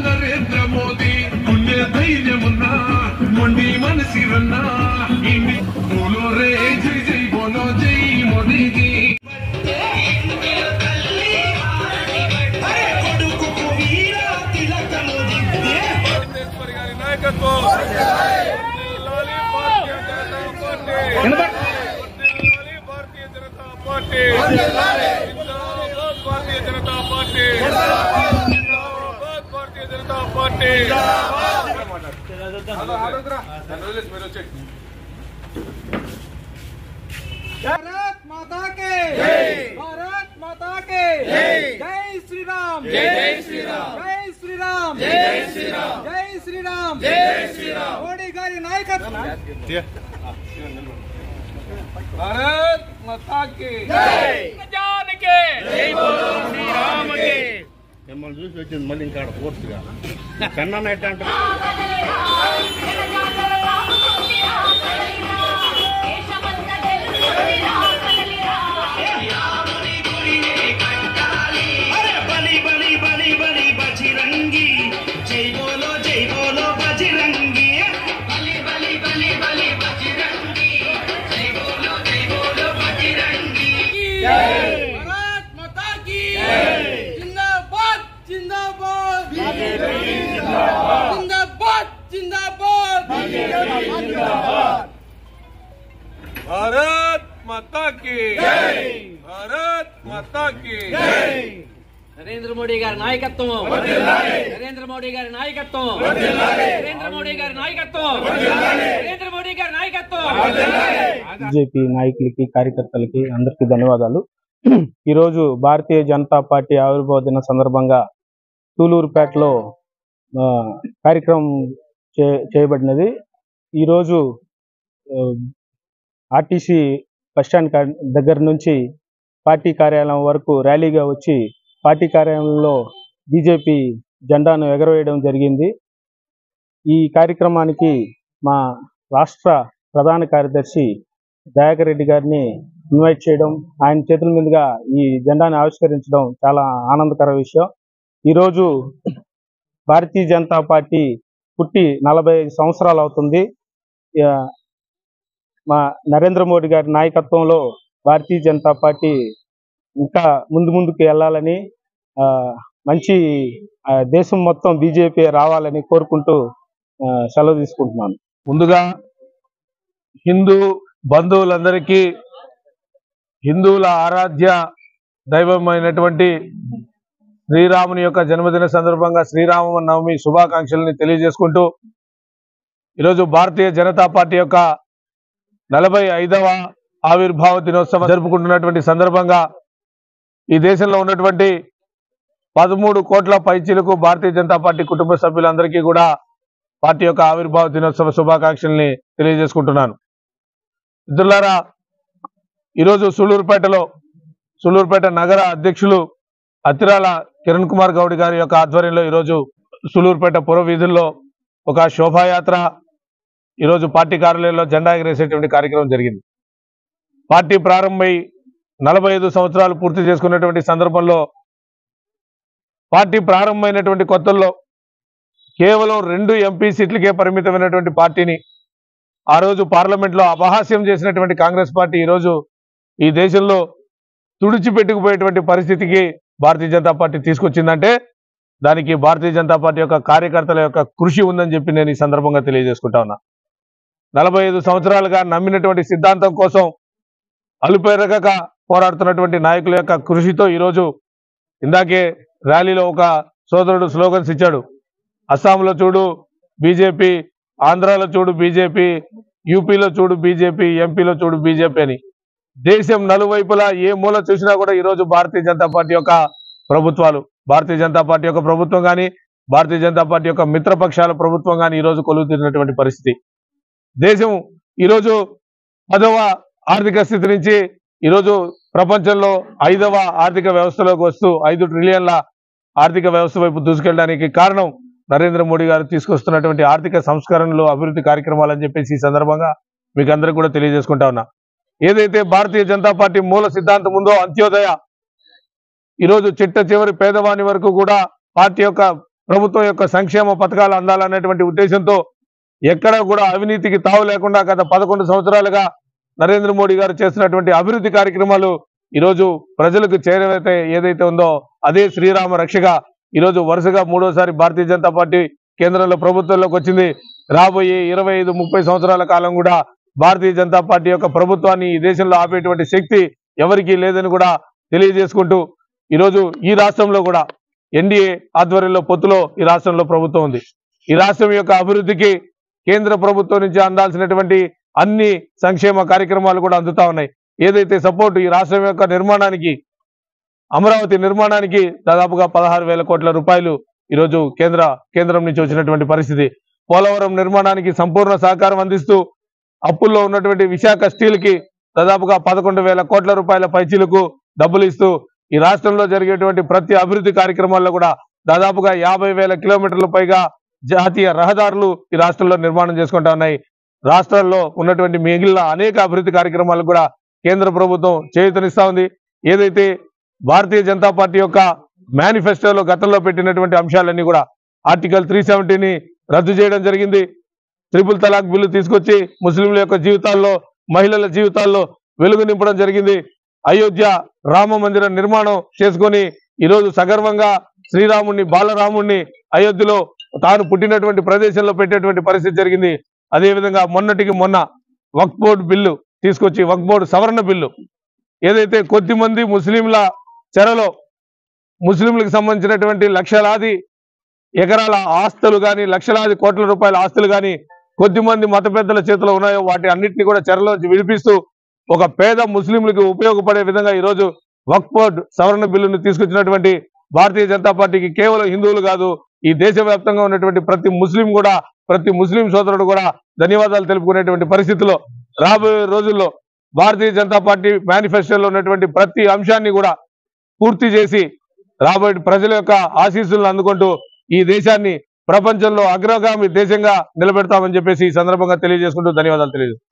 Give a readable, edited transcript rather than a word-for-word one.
नरेंद्र मोदी पुण्य धैर्यमुन्ना मोंडी मनसिरन्ना बोलो रे जय जय बोलो जय Modi ji Bharatiya Janata party Bharatiya Janata party Bharatiya Janata party Bharat माता के भारत माता के जय श्री राम जय श्री राम जय श्री राम जय श्री राम जय श्री राम जय श्री राम मोदी गारी नायकत्व भारत माता की जय जान के जय बोलो श्री राम के మిమ్మల్ని చూసి వచ్చింది మళ్ళీ ఇంకా పూర్తిగా కన్నా నైట్ అంటే भारत माता की जय भारत माता की जय नरेंद्र मोदी गारी नायकत्व नरेंद्र मोदी गारी नायकत्व नरेंद्र मोदी गारी नायकत्व नरेंद्र मोदी गारी नायकत्व बीजेपी నాయకులకి కార్యకర్తలకి అందరికీ ధన్యవాదాలు। ఈ రోజు భారతీయ జనతా పార్టీ ఆవిర్భావ దిన సందర్భంగా తూలూరుపేటలో కార్యక్రమం చేయబడినది। ఈ రోజు ఆర్టీసీ బస్టాండ్ దగ్గర నుంచి పార్టీ కార్యాలయం వరకు ర్యాలీగా వచ్చి పార్టీ కార్యాలయంలో బీజేపీ జెండాను ఎగరవేయడం జరిగింది। ఈ కార్యక్రమానికి మా రాష్ట్ర ప్రధాన కార్యదర్శి దయాకర్ రెడ్డి గారిని ఇన్వైట్ చేయడం, ఆయన చేతుల మీదుగా ఈ జెండాను ఆవిష్కరించడం చాలా ఆనందకర విషయం। ఈరోజు భారతీయ జనతా పార్టీ పుట్టి 45 సంవత్సరాలు అవుతుంది। మా నరేంద్ర మోడీ గారి నాయకత్వంలో భారతీయ జనతా పార్టీ ఇంకా ముందుకు వెళ్ళాలని, మంచి దేశం మొత్తం బీజేపీ రావాలని కోరుకుంటూ సెలవు తీసుకుంటున్నాను। ముందుగా హిందూ బంధువులందరికీ హిందువుల ఆరాధ్య దైవమైనటువంటి శ్రీరాముని యొక్క జన్మదిన సందర్భంగా శ్రీరామ నవమి శుభాకాంక్షల్ని తెలియజేసుకుంటూ ఈరోజు భారతీయ జనతా పార్టీ యొక్క 45వ ఆవిర్భావ దినోత్సవం జరుపుకుంటున్నటువంటి సందర్భంగా ఈ దేశంలో ఉన్నటువంటి 13 కోట్ల పైచీలకు భారతీయ జనతా పార్టీ కుటుంబ సభ్యులందరికీ కూడా పార్టీ యొక్క ఆవిర్భావ దినోత్సవ శుభాకాంక్షల్ని తెలియజేసుకుంటున్నాను। మిత్రులారా, ఈరోజు సూళ్లూరుపేట నగర అధ్యక్షులు అత్తిరాల కిరణ్ కుమార్ గౌడ్ గారి యొక్క ఆధ్వర్యంలో ఈరోజు సూళ్లూరుపేట పుర వీధుల్లో ఒక శోభాయాత్ర, ఈరోజు పార్టీ కార్యాలయంలో జెండా ఎగరేసేటువంటి కార్యక్రమం జరిగింది। పార్టీ ప్రారంభమై 45 సంవత్సరాలు పూర్తి చేసుకున్నటువంటి సందర్భంలో పార్టీ ప్రారంభమైనటువంటి కొత్తల్లో కేవలం 2 ఎంపీ సీట్లకే పరిమితమైనటువంటి పార్టీని ఆ రోజు పార్లమెంట్లో అపహాస్యం చేసినటువంటి కాంగ్రెస్ పార్టీ ఈరోజు ఈ దేశంలో తుడిచిపెట్టుకుపోయేటువంటి పరిస్థితికి భారతీయ జనతా పార్టీ తీసుకొచ్చిందంటే దానికి భారతీయ జనతా పార్టీ యొక్క కార్యకర్తల యొక్క కృషి ఉందని చెప్పి నేను ఈ సందర్భంగా తెలియజేసుకుంటా ఉన్నా। 45 సంవత్సరాలుగా నమ్మినటువంటి సిద్ధాంతం కోసం అలుపెరగక పోరాడుతున్నటువంటి నాయకుల యొక్క కృషితో ఈరోజు ఇందాకే ర్యాలీలో ఒక సోదరుడు స్లోగన్స్ ఇచ్చాడు, అస్సాంలో చూడు బీజేపీ, ఆంధ్రాలో చూడు బీజేపీ, యూపీలో చూడు బీజేపీ, ఎంపీలో చూడు బీజేపీ అని। దేశం నలువైపులా ఏ మూల చూసినా కూడా ఈరోజు భారతీయ జనతా పార్టీ యొక్క ప్రభుత్వాలు, భారతీయ జనతా పార్టీ యొక్క ప్రభుత్వం కానీ భారతీయ జనతా పార్టీ యొక్క మిత్రపక్షాల ప్రభుత్వం కానీ ఈరోజు కొలువుతీరినటువంటి పరిస్థితి। దేశం ఈరోజు 10వ ఆర్థిక స్థితి నుంచి ఈరోజు ప్రపంచంలో 5వ ఆర్థిక వ్యవస్థలోకి వస్తూ 5 ట్రిలియన్ల ఆర్థిక వ్యవస్థ వైపు దూసుకెళ్ళడానికి కారణం నరేంద్ర మోడీ గారు తీసుకొస్తున్నటువంటి ఆర్థిక సంస్కరణలు, అభివృద్ధి కార్యక్రమాలు అని చెప్పేసి ఈ సందర్భంగా మీకు అందరికీ కూడా తెలియజేసుకుంటా ఉన్నా. ఏదైతే భారతీయ జనతా పార్టీ మూల సిద్ధాంతం ఉందో అంత్యోదయ, ఈరోజు చిట్ట చివరి పేదవాని వరకు కూడా పార్టీ యొక్క ప్రభుత్వం యొక్క సంక్షేమ పథకాలు అందాలనేటువంటి ఉద్దేశంతో ఎక్కడ కూడా అవినీతికి తావు లేకుండా గత 11 సంవత్సరాలుగా నరేంద్ర మోడీ గారు చేస్తున్నటువంటి అభివృద్ధి కార్యక్రమాలు ఈరోజు ప్రజలకు చేరవేత ఏదైతే ఉందో అదే శ్రీరామ రక్షగా ఈరోజు వరుసగా 3వసారి భారతీయ జనతా పార్టీ కేంద్రంలో ప్రభుత్వంలోకి వచ్చింది. రాబోయే 25-30 సంవత్సరాల కాలం కూడా భారతీయ జనతా పార్టీ యొక్క ప్రభుత్వాన్ని ఈ దేశంలో ఆపేటువంటి శక్తి ఎవరికీ లేదని కూడా తెలియజేసుకుంటూ ఈరోజు ఈ రాష్ట్రంలో కూడా ఎన్డీఏ ఆధ్వర్యంలో పొత్తులో ఈ రాష్ట్రంలో ప్రభుత్వం ఉంది. ఈ రాష్ట్రం యొక్క అభివృద్ధికి కేంద్ర ప్రభుత్వం నుంచి అందాల్సినటువంటి అన్ని సంక్షేమ కార్యక్రమాలు కూడా అందుతా ఉన్నాయి. ఏదైతే సపోర్ట్ ఈ రాష్ట్రం యొక్క నిర్మాణానికి, అమరావతి నిర్మాణానికి దాదాపుగా 16,000 కోట్ల రూపాయలు ఈరోజు కేంద్రం నుంచి వచ్చినటువంటి పరిస్థితి. పోలవరం నిర్మాణానికి సంపూర్ణ సహకారం అందిస్తూ అప్పుల్లో ఉన్నటువంటి విశాఖ స్టీల్ కి దాదాపుగా 11,000 కోట్ల రూపాయల పైచీలకు డబ్బులు ఇస్తూ ఈ రాష్ట్రంలో జరిగేటువంటి ప్రతి అభివృద్ధి కార్యక్రమాల్లో కూడా దాదాపుగా 50,000 కిలోమీటర్ల పైగా జాతీయ రహదారులు ఈ రాష్ట్రంలో నిర్మాణం చేసుకుంటా ఉన్నాయి. రాష్ట్రాల్లో ఉన్నటువంటి మిగిలిన అనేక అభివృద్ధి కార్యక్రమాలకు కూడా కేంద్ర ప్రభుత్వం చేయూతనిస్తా ఉంది. ఏదైతే భారతీయ జనతా పార్టీ యొక్క మేనిఫెస్టోలో గతంలో పెట్టినటువంటి అంశాలన్నీ కూడా ఆర్టికల్ 370ని రద్దు చేయడం జరిగింది. ట్రిపుల్ తలాక్ బిల్లు తీసుకొచ్చి ముస్లింల యొక్క జీవితాల్లో, మహిళల జీవితాల్లో వెలుగు నింపడం జరిగింది. అయోధ్య రామ మందిర నిర్మాణం చేసుకొని ఈరోజు సగర్వంగా శ్రీరాముణ్ణి, బాలరాముణ్ణి అయోధ్యలో తాను పుట్టినటువంటి ప్రదేశంలో పెట్టేటువంటి పరిస్థితి జరిగింది. అదేవిధంగా మొన్నటికి మొన్న వక్ఫ్ బోర్డు బిల్లు తీసుకొచ్చి, వక్ఫ్ బోర్డు సవరణ బిల్లు ఏదైతే కొద్దిమంది ముస్లింల చెరలో ముస్లింలకు సంబంధించినటువంటి లక్షలాది ఎకరాల ఆస్తులు కానీ, లక్షలాది కోట్ల రూపాయల ఆస్తులు కానీ కొద్దిమంది మత పెద్దల చేతిలో ఉన్నాయో వాటి అన్నింటినీ కూడా చెరలోంచి విడిపిస్తూ ఒక పేద ముస్లింలకు ఉపయోగపడే విధంగా ఈరోజు వక్ఫ్ బోర్డు సవరణ బిల్లును తీసుకొచ్చినటువంటి భారతీయ జనతా పార్టీకి కేవలం హిందువులు కాదు, ఈ దేశవ్యాప్తంగా ఉన్నటువంటి ప్రతి ముస్లిం సోదరుడు కూడా ధన్యవాదాలు తెలుపుకునేటువంటి పరిస్థితిలో రాబోయే రోజుల్లో భారతీయ జనతా పార్టీ మేనిఫెస్టోలో ఉన్నటువంటి ప్రతి అంశాన్ని కూడా పూర్తి చేసి రాబోయే ప్రజల యొక్క ఆశీస్సులను అందుకుంటూ ఈ దేశాన్ని ప్రపంచంలో అగ్రగామి దేశంగా నిలబెడతామని చెప్పేసి ఈ సందర్భంగా తెలియజేసుకుంటూ ధన్యవాదాలు తెలియజేస్తాను.